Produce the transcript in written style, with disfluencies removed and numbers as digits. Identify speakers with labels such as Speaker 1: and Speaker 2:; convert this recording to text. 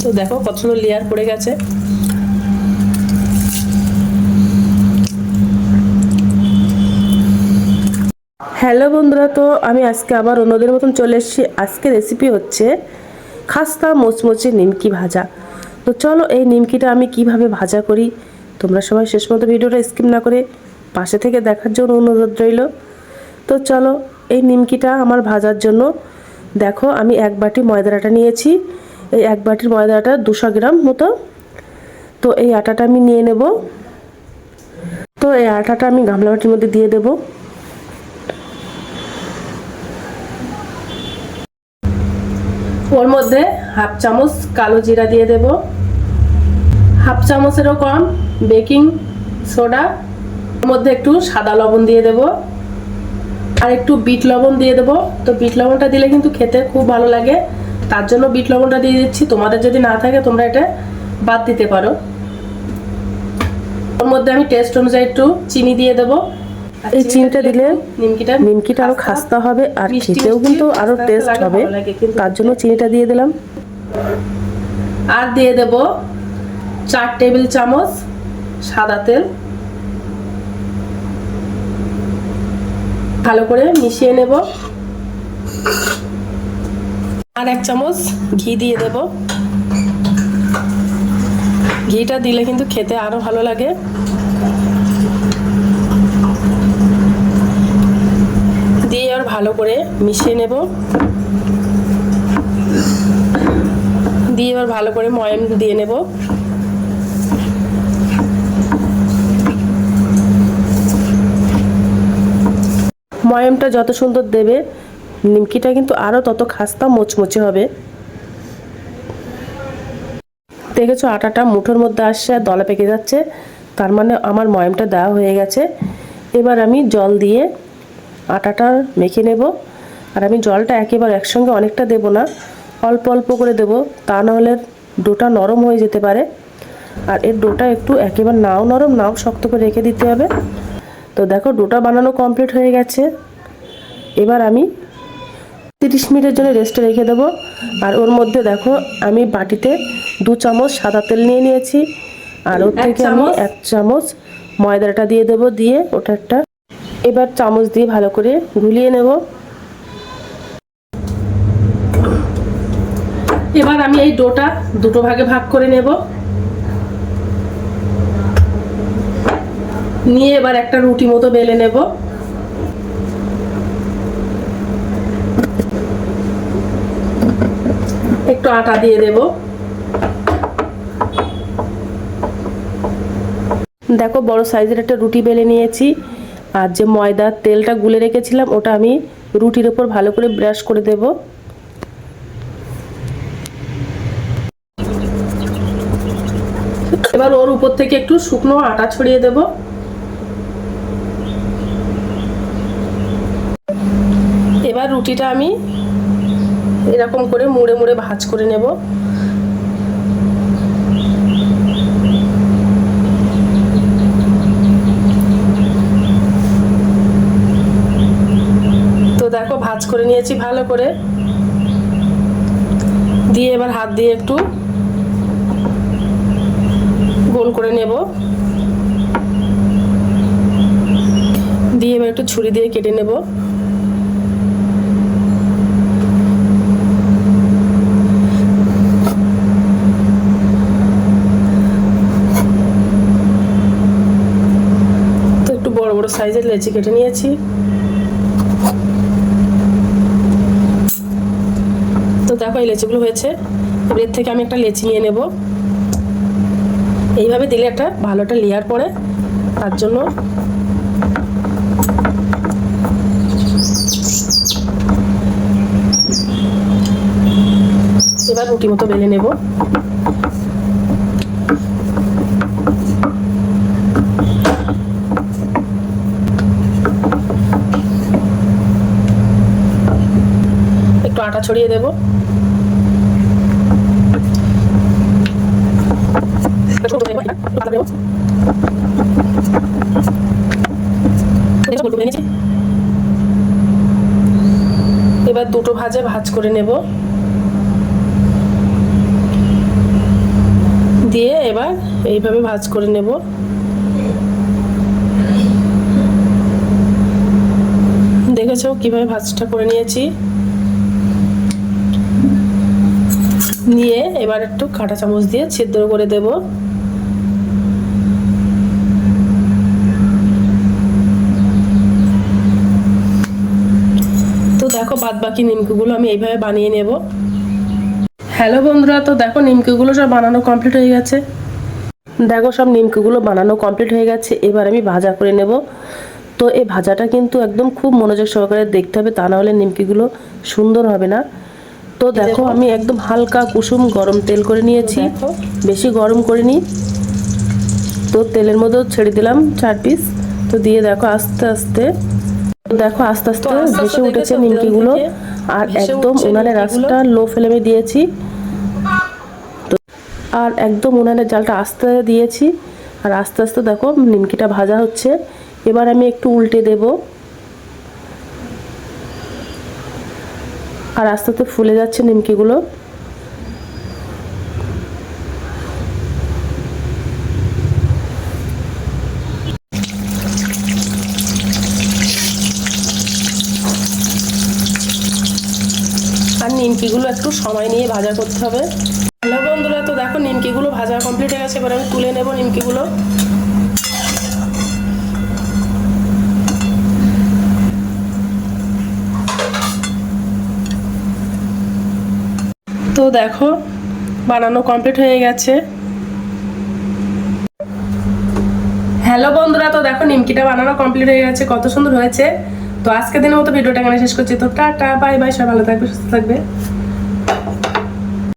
Speaker 1: তো দেখো কত সুন্দর লেয়ার পড়ে গেছে। হ্যালো বন্ধুরা, তো আমি আজকে আবার অন্যদের মতন চলে এসেছি। আজকে রেসিপি হচ্ছে খাস্তা মোচমোচে নিমকি ভাজা। তো চলো এই নিমকিটা আমি কিভাবে ভাজা করি তোমরা সবাই শেষ পর্যন্ত ভিডিওটা স্কিপ না করে পাশে থেকে দেখার জন্য অনুরোধ রইল। তো চলো এই নিমকিটা আমার ভাজার জন্য দেখো আমি এক বাটি ময়দার আটা নিয়েছি। এই এক বাটির ময়দা আটা 200 গ্রাম মতো। তো এই আটাটা আমি নিয়ে নেব। তো এই আটাটা আমি গামলা বাটির মধ্যে দিয়ে দেব। ওর মধ্যে হাফ চামচ কালো জিরা দিয়ে দেব, হাফ চামচেরও কম বেকিং সোডা, ওর মধ্যে একটু সাদা লবণ দিয়ে দেব, আর একটু বিট লবণ দিয়ে দেব। তো বিট লবণটা দিলে কিন্তু খেতে খুব ভালো লাগে, তার জন্য বিট লবণটা দিয়ে দিচ্ছি। তোমাদের যদি না থাকে তোমরা এটা বাদ দিতে পারো। ওর মধ্যে আমি টেস্ট অনুযায়ী একটু চিনি দিয়ে দেব। এই চিনিটা দিলে নিমকিটা আরো খাস্তা হবে আর খেতেও কিন্তু আরো টেস্ট হবে, তার জন্য চিনিটা দিয়ে দিলাম। আর দিয়ে দেব 4 টেবিল চামচ সাদা তেল। ভালো করে মিশিয়ে নেব। আর 1 চামচ ঘি দিয়ে দেব। ঘিটা দিলে কিন্তু খেতে আরো ভালো লাগে। দিয়ে আর ভালো করে মিশিয়ে নেব। দিয়ে এবার ভালো করে ময়াম দিয়ে নেব। ময়ামটা যত সুন্দর দেবে নিমকিটা কিন্তু আরো তত খাস্তা মোচমোচে হবে। দেখেছো আটাটা মুঠোর মধ্যে আসছে আর দলা পেকে যাচ্ছে, তার মানে আমার ময়ামটা দেওয়া হয়ে গেছে। এবার আমি জল দিয়ে আটাটা মেখে নেব। আর আমি জলটা একেবারে একসঙ্গে অনেকটা দেব না, অল্প অল্প করে দেব, তা নাহলে ডোটা নরম হয়ে যেতে পারে। আর এর ডোটা একটু একেবারে নাও নরম নাও শক্ত করে রেখে দিতে হবে। তো দেখো ডোটা বানানো কমপ্লিট হয়ে গেছে। এবার আমি 30 মিনিটের জন্য রেস্টে রেখে দেবো। আর ওর মধ্যে দেখো আমি বাটিতে 2 চামচ সাদা তেল নিয়ে নিয়েছি, আর ওর থেকে আমি 1 চামচ ময়দাটা দিয়ে দেবো। দিয়ে ওটা একটা এবার চামচ দিয়ে ভালো করে গুলিয়ে নেব। এবার আমি এই ডোটা দুটো ভাগে ভাগ করে নেব। নিয়ে এবার একটা রুটি মতো বেলে নেব। একটু আটা দিয়ে দেব। দেখো বড় সাইজের একটা রুটি বেলে নিয়েছি। আর যে ময়দার তেলটা গুলে রেখেছিলাম ওটা আমি রুটির উপর ভালো করে ব্রাশ করে দেব। এবার ওর উপর থেকে একটু শুকনো আটা ছড়িয়ে দেব। এবার রুটিটা আমি এরকম করে মুড়ে মুড়ে ভাঁজ করে নেব। তো দেখো ভাঁজ করে নিয়েছি ভালো করে। দিয়ে এবার হাত দিয়ে একটু গোল করে নেব। দিয়ে এবার একটু ছুরি দিয়ে কেটে নেব। তো একটু বড় বড় সাইজের লেচি কেটে নিয়েছি। তো দেখো এই লেচিগুলো হয়েছে। এর থেকে আমি একটা লেচি নিয়ে নেব। এইভাবে দিলে একটা ভালো একটা লেয়ার পড়ে, তার জন্য এবার রুটি মতো বেলে নেব। একটু আটা ছড়িয়ে দেব। এবার দুটো ভাঁজ করে নেব। এইভাবে ভাজ করে নেব। দেখেছো কিভাবে ভাজটা করে নিয়েছি। নিয়ে এবার একটু কাঁটা চামচ দিয়ে ছিদ্র করে দেব। তো দেখো বাদ বাকি নিমকিগুলো আমি এইভাবে বানিয়ে নেব। হ্যালো বন্ধুরা, তো দেখো নিমকিগুলো সব বানানো কমপ্লিট হয়ে গেছে। দেখো সব নিমকিগুলো বানানো কমপ্লিট হয়ে গেছে। এবার আমি ভাজা করে নেব। তো এই ভাজাটা কিন্তু একদম খুব মনোযোগ সহকারে দেখতে হবে, তা না হলে নিমকিগুলো সুন্দর হবে না। তো দেখো আমি একদম হালকা কুসুম গরম তেল করে নিয়েছি, বেশি গরম করিনি। তো তেলের মধ্যেও ছেড়ে দিলাম 4 পিস। তো দিয়ে দেখো আস্তে আস্তে ভেসে উঠেছে নিমকিগুলো। আর একদম উনানের আঁচটা লো ফ্লেমে দিয়েছি। আর একদম উনানের জালটা আস্তে দিয়েছি। আর আস্তে আস্তে দেখো নিমকিটা ভাজা হচ্ছে। এবার আমি একটু উল্টে দেব। আর আস্তে আস্তে ফুলে যাচ্ছে নিমকিগুলো। আর নিমকিগুলো একটু সময় নিয়ে ভাজা করতে হবে। হ্যালো বন্ধুরা, তো দেখো নিমকিগুলো ভাজা কমপ্লিট হয়ে গেছে। এবার আমি তুলে নেব নিমকিগুলো। তো দেখো বানানো কমপ্লিট হয়ে গেছে। হ্যালো বন্ধুরা, তো দেখো নিমকিটা বানানো কমপ্লিট হয়ে গেছে, কত সুন্দর হয়েছে। তো আজকের দিনের মতো ভিডিওটা এখানে শেষ করছি। তো টাটা বাই বাই, সবাই ভালো থাকবে, সুস্থ থাকবে।